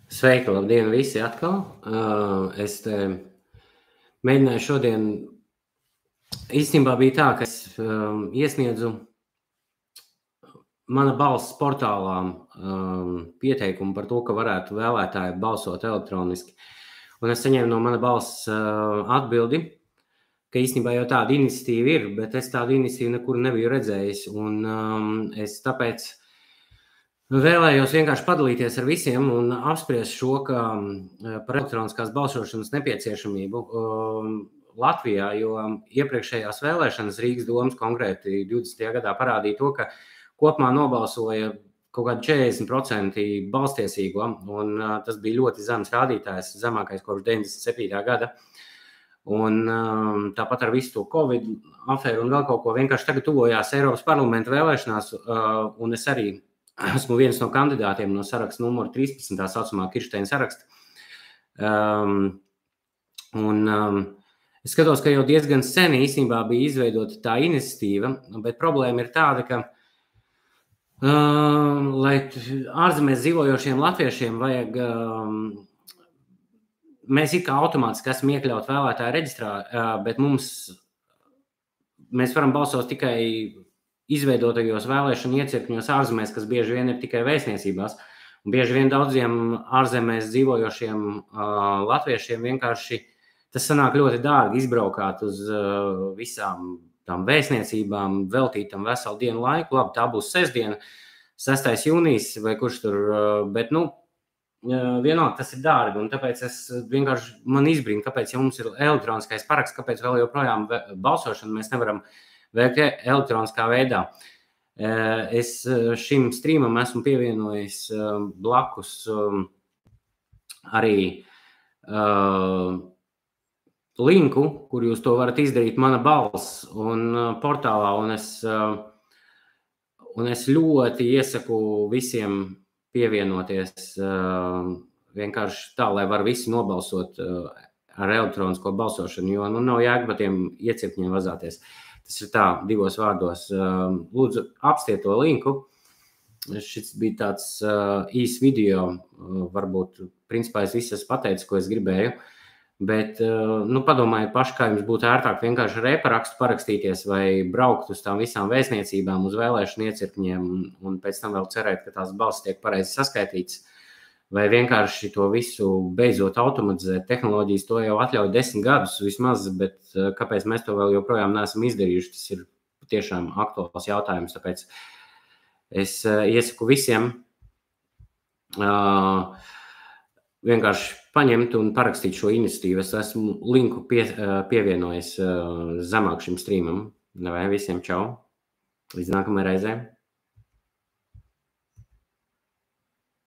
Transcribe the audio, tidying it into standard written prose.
Sveiki, labdien visi atkal. Es te mēģināju šodien, īstenībā bija tā, ka es iesniedzu mana balss portālā pieteikumu par to, ka varētu vēlētāji balsot elektroniski. Un es saņēmu no mana balss atbildi, ka īstenībā jau tāda iniciatīva ir, bet es tādu iniciatīvu nekur nebiju redzējis. Un es tāpēc vēlējos vienkārši padalīties ar visiem un apspriest šo par elektroniskās balsošanas nepieciešamību Latvijā, jo iepriekšējās vēlēšanas Rīgas domas konkrēti 20. gadā parādīja to, ka kopumā nobalsoja kaut kādi 40% balstiesīgo, un tas bija ļoti zems rādītājs, zemākais kopš 97. gada. Un tāpat ar visu to Covid afēru un vēl kaut ko vienkārši tagad tuvojās Eiropas parlamenta vēlēšanās, un es arī esmu viens no kandidātiem no saraksta numuru 13, tā saucamā Kiršteina saraksta. Es skatos, ka jau diezgan sen īstenībā bija izveidota tā iniciatīva, bet problēma ir tāda, ka lai ārzemēs dzīvojošiem latviešiem vajag, mēs it kā automātiski esam iekļaut vēlētāju reģistrā, bet mēs varam balsot tikai izveidotajos vēlēšanu iecirkņos ārzemēs, kas bieži vien ir tikai vēstniecībās. Un bieži vien daudziem ārzemēs dzīvojošiem latviešiem vienkārši tas sanāk ļoti dārgi izbraukāt uz visām tām vēstniecībām, veltīt tam veselu dienu laiku. Labi, tā būs sestdiena, 6. jūnijas vai kurš tur, bet vienalga tas ir dārgi, un tāpēc man izbrīna, kāpēc, ja mums ir elektroniskais paraksts, kāpēc vēl joprojām balsošanu mēs nevaram veikt elektroniskā veidā. Es šim streamam esmu pievienojis blakus arī linku, kur jūs to varat izdarīt mana balss un portālā, un es ļoti iesaku visiem pievienoties vienkārši tā, lai var visi nobalsot ar elektronisko balsošanu, jo nav jēga pa tiem iecirkņiem vazāties. Tas ir tā, 2 vārdos. Lūdzu, apstiet to linku. Šis bija tāds īs video, varbūt, principā es visu esmu pateicis, ko es gribēju, bet, padomājiet paši, kā jums būtu ērtāk vienkārši ar e-parakstu parakstīties vai braukt uz tām visām vēstniecībām, uz vēlēšanu iecirkņiem un pēc tam vēl cerēt, ka tās balss tiek pareizi saskaitītas, vai vienkārši to visu beidzot automatizēt. Tehnoloģijas to jau atļauj 10 gadus vismaz, bet kāpēc mēs to vēl joprojām neesam izdarījuši, tas ir tiešām aktuāls jautājums, tāpēc es iesaku visiem vienkārši paņemt un parakstīt šo iniciatīvu. Es esmu linku pievienojis zemāk šim streamam. Vai visiem čau. Līdz nākamajai reizei.